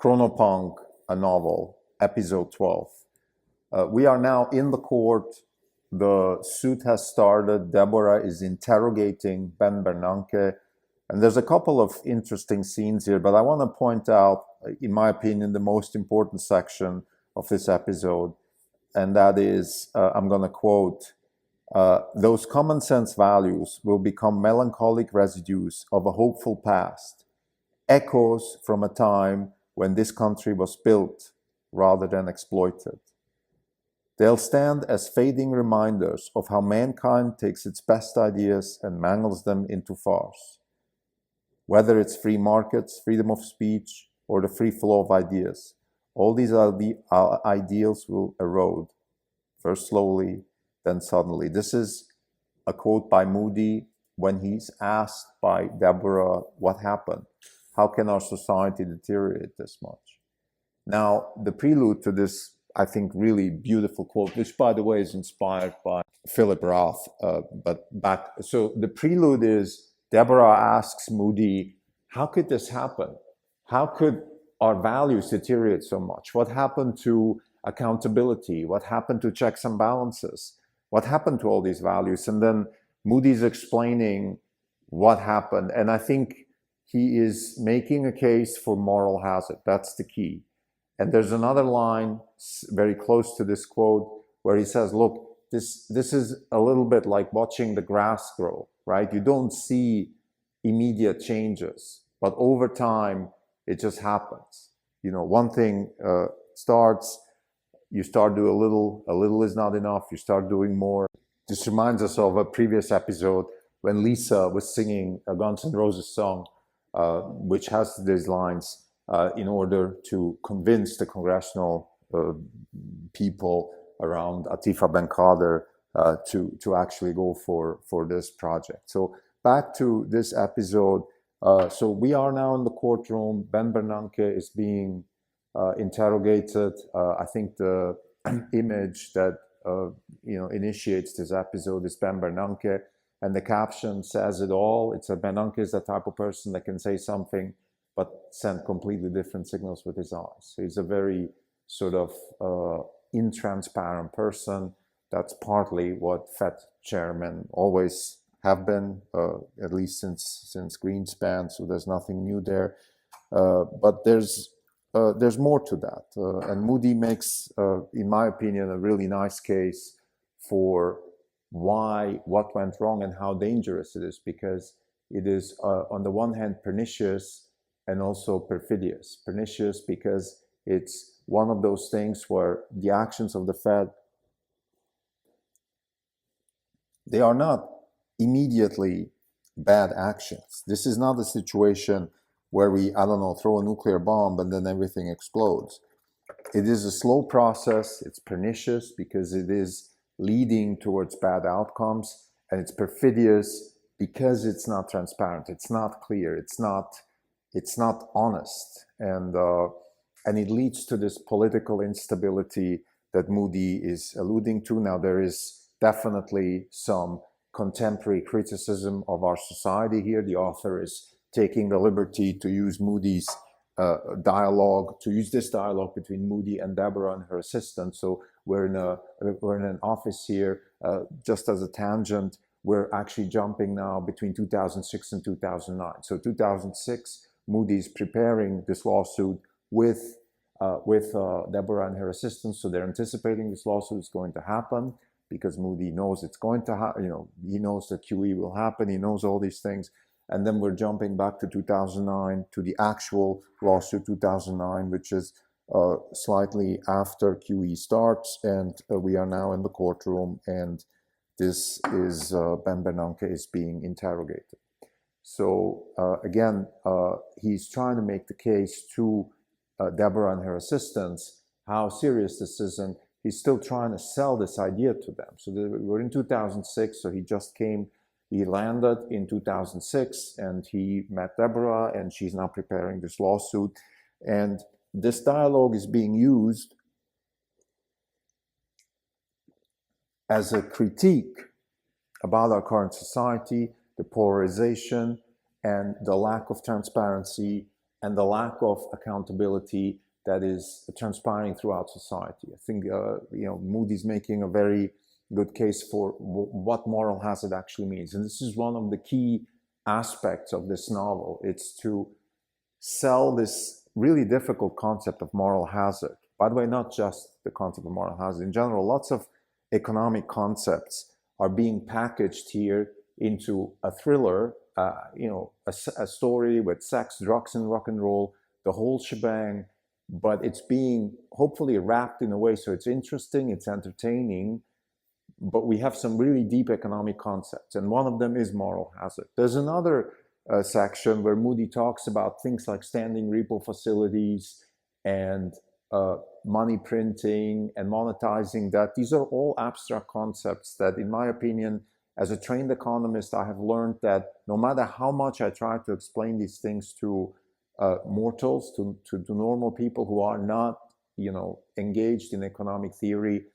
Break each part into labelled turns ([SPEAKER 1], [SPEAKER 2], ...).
[SPEAKER 1] Chronopunk, a novel, episode 12. We are now in the court. The suit has started. Deborah is interrogating Bernanke. And there's a couple of interesting scenes here, but I want to point out, in my opinion, the most important section of this episode. And that is, I'm going to quote, those common sense values will become melancholic residues of a hopeful past, echoes from a time when this country was built rather than exploited. They'll stand as fading reminders of how mankind takes its best ideas and mangles them into farce. Whether it's free markets, freedom of speech, or the free flow of ideas, all these ideals will erode, first slowly, then suddenly. This is a quote by Mody when he's asked by Deborah, what happened? How can our society deteriorate this much? Now, the prelude to this, I think, really beautiful quote, which, by the way, is inspired by Philip Roth. So the prelude is, Deborah asks Mody, how could this happen? How could our values deteriorate so much? What happened to accountability? What happened to checks and balances? What happened to all these values? And then Moody's explaining what happened. And I think he is making a case for moral hazard. That's the key. And there's another line very close to this quote where he says, look, this is a little bit like watching the grass grow, right? You don't see immediate changes, but over time, it just happens. You know, one thing starts, you start doing a little is not enough, you start doing more. This reminds us of a previous episode when Lisa was singing a Guns N' Roses song, which has these lines, in order to convince the congressional people around Atifa Ben-Kader to actually go for this project. So back to this episode. So we are now in the courtroom. Bernanke is being interrogated. I think the image that initiates this episode is Bernanke, and the caption says it all. It says Bernanke is the type of person that can say something but send completely different signals with his eyes. So he's a very sort of intransparent person. That's partly what Fed chairmen always have been, at least since Greenspan. So there's nothing new there. But there's more to that. And Mody makes, in my opinion, a really nice case for what went wrong and how dangerous it is, because it is, on the one hand, pernicious and also perfidious. Pernicious because it's one of those things where the actions of the Fed, they are not immediately bad actions. This is not a situation where we, I don't know, throw a nuclear bomb and then everything explodes. It is a slow process. It's pernicious because it is leading towards bad outcomes, and it's perfidious because it's not transparent. It's not clear. It's not honest, and it leads to this political instability that Mody is alluding to. Now, there is definitely some contemporary criticism of our society here. The author is taking the liberty to use Moody's dialogue, to use this dialogue between Mody and Deborah and her assistant. So we're in an office here. Just as a tangent, we're actually jumping now between 2006 and 2009. So 2006, Moody's preparing this lawsuit with Deborah and her assistant. So they're anticipating this lawsuit is going to happen because Mody knows it's going to happen. He knows that QE will happen. He knows all these things. And then we're jumping back to 2009, to the actual lawsuit 2009, which is slightly after QE starts. And we are now in the courtroom, and this is Bernanke is being interrogated. So again, he's trying to make the case to Deborah and her assistants how serious this is, and he's still trying to sell this idea to them. So we're in 2006, so he landed in 2006, and he met Deborah, and she's now preparing this lawsuit. And this dialogue is being used as a critique about our current society, the polarization and the lack of transparency and the lack of accountability that is transpiring throughout society. I think Moody's making a very good case for what moral hazard actually means, and this is one of the key aspects of this novel. It's to sell this really difficult concept of moral hazard. By the way, not just the concept of moral hazard. In general, lots of economic concepts are being packaged here into a thriller, a story with sex, drugs, and rock and roll, the whole shebang, but it's being hopefully wrapped in a way so it's interesting, it's entertaining, but we have some really deep economic concepts, and one of them is moral hazard. There's another section where Moody talks about things like standing repo facilities and money printing and monetizing that. These are all abstract concepts that, in my opinion, as a trained economist, I have learned that no matter how much I try to explain these things to mortals, to normal people who are not, engaged in economic theory,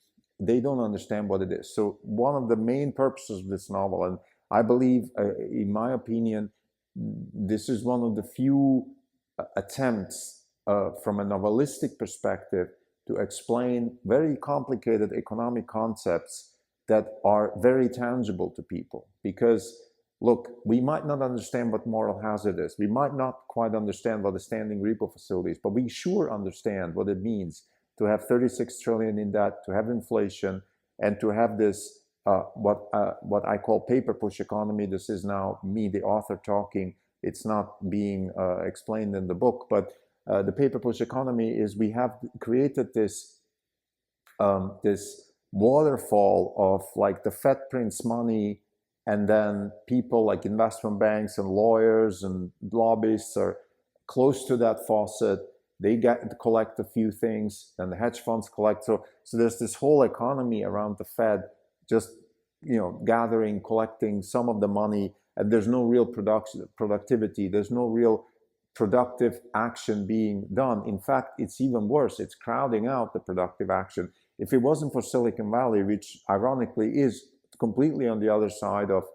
[SPEAKER 1] they don't understand what it is. So one of the main purposes of this novel, and I believe, in my opinion, this is one of the few attempts from a novelistic perspective to explain very complicated economic concepts that are very tangible to people. Because, look, we might not understand what moral hazard is. We might not quite understand what a standing repo facility is, but we sure understand what it means to have 36 trillion in debt, to have inflation, and to have this, what I call paper push economy. This is now me, the author, talking. It's not being explained in the book, but the paper push economy is we have created this this waterfall of like the Fed prints money, and then people like investment banks and lawyers and lobbyists are close to that faucet. They get to collect a few things, and the hedge funds collect. So there's this whole economy around the Fed just gathering, collecting some of the money, and there's no real productivity. There's no real productive action being done. In fact, it's even worse. It's crowding out the productive action. If it wasn't for Silicon Valley, which ironically is completely on the other side of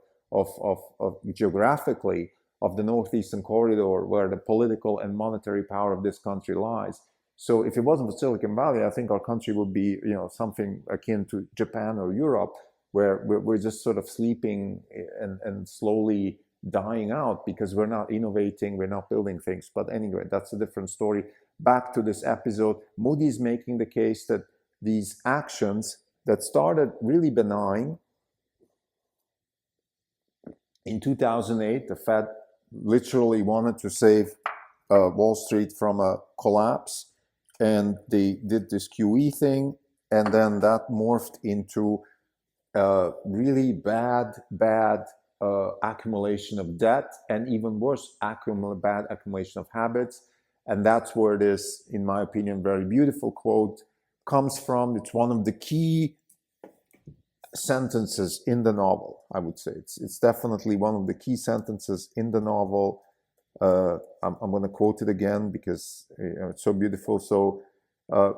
[SPEAKER 1] geographically of the Northeastern Corridor, where the political and monetary power of this country lies. So if it wasn't for Silicon Valley, I think our country would be, something akin to Japan or Europe, where we're just sort of sleeping and slowly dying out because we're not innovating, we're not building things. But anyway, that's a different story. Back to this episode, Moody's making the case that these actions that started really benign in 2008, the Fed literally wanted to save Wall Street from a collapse, and they did this QE thing, and then that morphed into really bad accumulation of debt, and even worse, bad accumulation of habits. And that's where this, in my opinion, very beautiful quote comes from. It's one of the key sentences in the novel, I would say. It's definitely one of the key sentences in the novel. I'm going to quote it again because it's so beautiful. So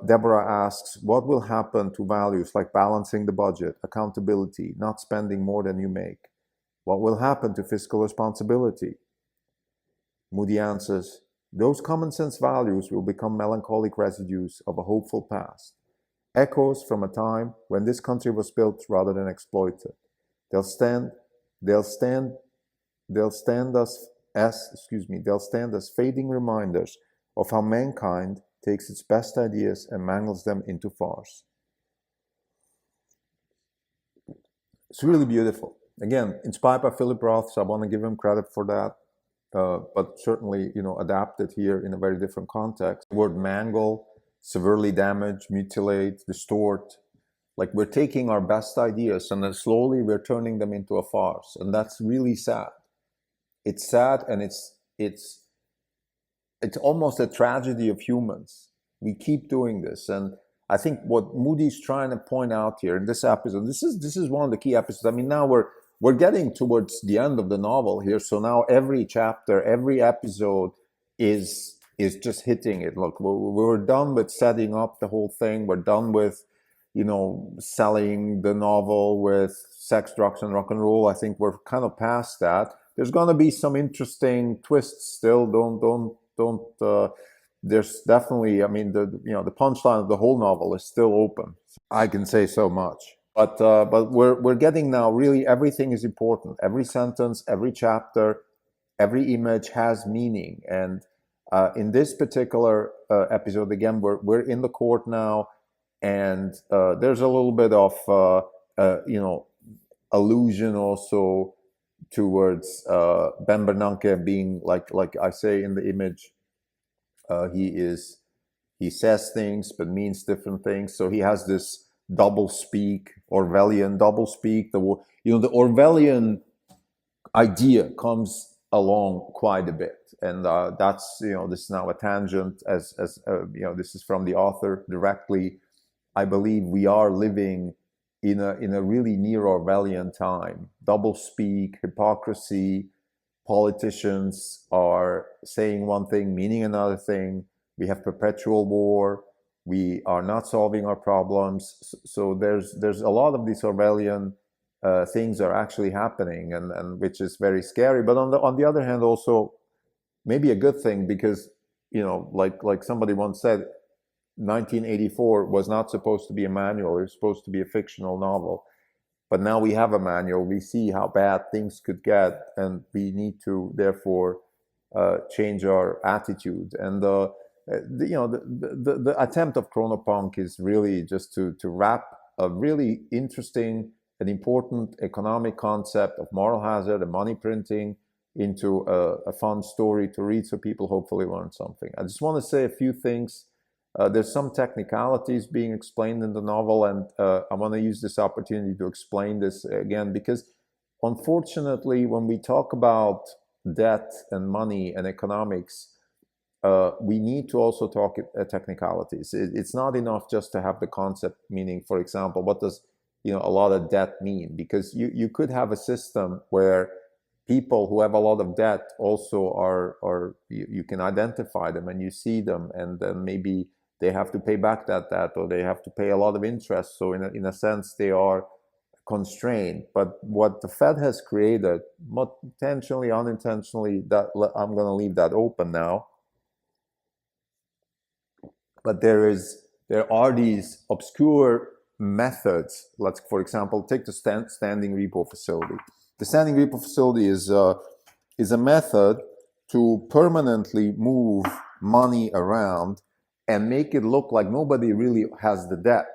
[SPEAKER 1] Deborah asks, what will happen to values like balancing the budget, accountability, not spending more than you make? What will happen to fiscal responsibility? Moody answers, those common sense values will become melancholic residues of a hopeful past, echoes from a time when this country was built rather than exploited. They'll stand as fading reminders of how mankind takes its best ideas and mangles them into farce. It's really beautiful. Again, inspired by Philip Roth, so I want to give him credit for that. But certainly, adapted here in a very different context. The word mangle, severely damage, mutilate, distort. Like we're taking our best ideas and then slowly we're turning them into a farce. And that's really sad. It's sad, and it's almost a tragedy of humans. We keep doing this. And I think what Moody's trying to point out here in this episode, this is one of the key episodes. I mean, now we're getting towards the end of the novel here. So now every chapter, every episode is just hitting it. Look, we're done with setting up the whole thing. We're done with, selling the novel with sex, drugs, and rock and roll. I think we're kind of past that. There's going to be some interesting twists still. Don't there's definitely, I mean, the punchline of the whole novel is still open. I can say so much. But we're getting now, really everything is important. Every sentence, every chapter, every image has meaning. And in this particular episode, again, we're in the court now, and there's a little bit of allusion also towards Ben Bernanke being like I say in the image. He says things but means different things. So he has this double speak, Orwellian double speak. The Orwellian idea comes along quite a bit, and that's this is now a tangent, as this is from the author directly. I believe we are living in a really near Orwellian time. Double speak, hypocrisy. Politicians are saying one thing, meaning another thing. We have perpetual war. We are not solving our problems. So there's a lot of these Orwellian things are actually happening, and which is very scary. But on the other hand, also maybe a good thing, because like somebody once said, 1984 was not supposed to be a manual. It was supposed to be a fictional novel. But now we have a manual. We see how bad things could get, and we need to therefore change our attitude. And the attempt of Chronopunk is really just to wrap a really interesting and important economic concept of moral hazard and money printing into a fun story to read, so people hopefully learn something. I just want to say a few things. There's some technicalities being explained in the novel, and I want to use this opportunity to explain this again, because unfortunately, when we talk about debt and money and economics, we need to also talk technicalities. It's not enough just to have the concept, meaning, for example, what does a lot of debt mean? Because you could have a system where people who have a lot of debt also are you can identify them and you see them, and then maybe they have to pay back that debt, or they have to pay a lot of interest. So in a sense, they are constrained. But what the Fed has created, potentially, unintentionally, that I'm going to leave that open now. But there are these obscure methods. Let's, for example, take the standing repo facility. The standing repo facility is a method to permanently move money around and make it look like nobody really has the debt,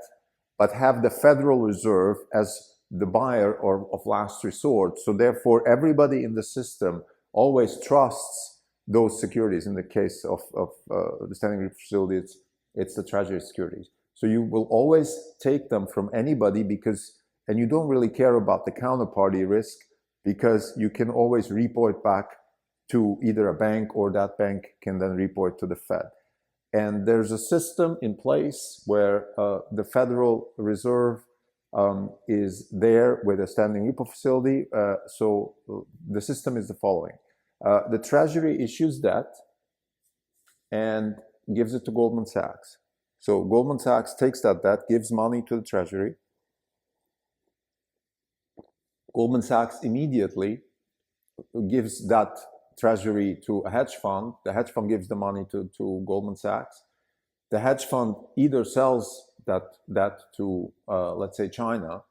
[SPEAKER 1] but have the Federal Reserve as the buyer of last resort. So therefore, everybody in the system always trusts those securities. In the case of the standing repo facility, it's the Treasury securities. So you will always take them from anybody, and you don't really care about the counterparty risk, because you can always repo it back to either a bank, or that bank can then repo it to the Fed. And there's a system in place where the Federal Reserve is there with a standing repo facility. So the system is the following. The Treasury issues debt and gives it to Goldman Sachs. So Goldman Sachs takes that debt, gives money to the Treasury. Goldman Sachs immediately gives that Treasury to a hedge fund. The hedge fund gives the money to Goldman Sachs. The hedge fund either sells that to, let's say, China,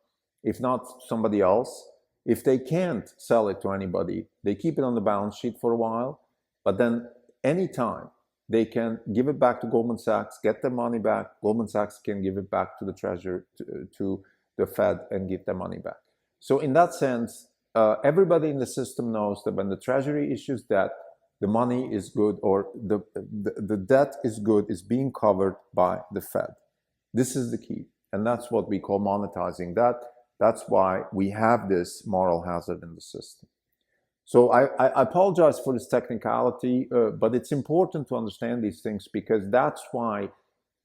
[SPEAKER 1] if not somebody else. If they can't sell it to anybody, they keep it on the balance sheet for a while, but then anytime they can give it back to Goldman Sachs, get their money back. Goldman Sachs can give it back to the Treasury, to the Fed, and give their money back. So in that sense, everybody in the system knows that when the Treasury issues debt, the money is good, or the debt is good, is being covered by the Fed. This is the key, and that's what we call monetizing debt. That's why we have this moral hazard in the system. So I apologize for this technicality, but it's important to understand these things, because that's why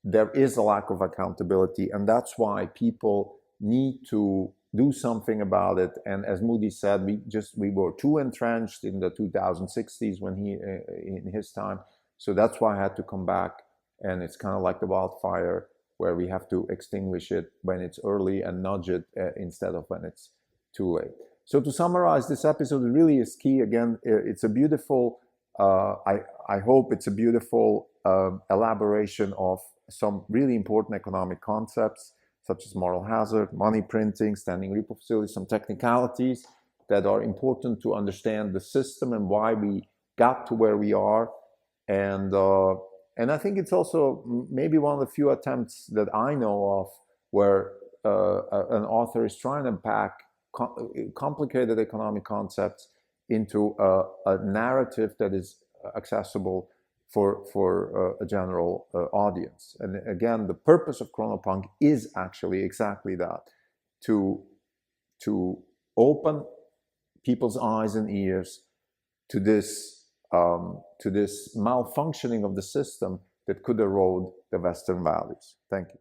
[SPEAKER 1] there is a lack of accountability, and that's why people need to do something about it. And as Mody said, we were too entrenched in the 2060s when in his time. So that's why I had to come back, and it's kind of like the wildfire, where we have to extinguish it when it's early and nudge it instead of when it's too late. So to summarize, this episode really is key. Again, it's a beautiful I hope it's a beautiful elaboration of some really important economic concepts, such as moral hazard, money printing, standing repo facilities, some technicalities that are important to understand the system and why we got to where we are. And I think it's also maybe one of the few attempts that I know of where an author is trying to pack complicated economic concepts into a narrative that is accessible for a general audience. And again, the purpose of Chronopunk is actually exactly that, to open people's eyes and ears to this malfunctioning of the system that could erode the Western values. Thank you.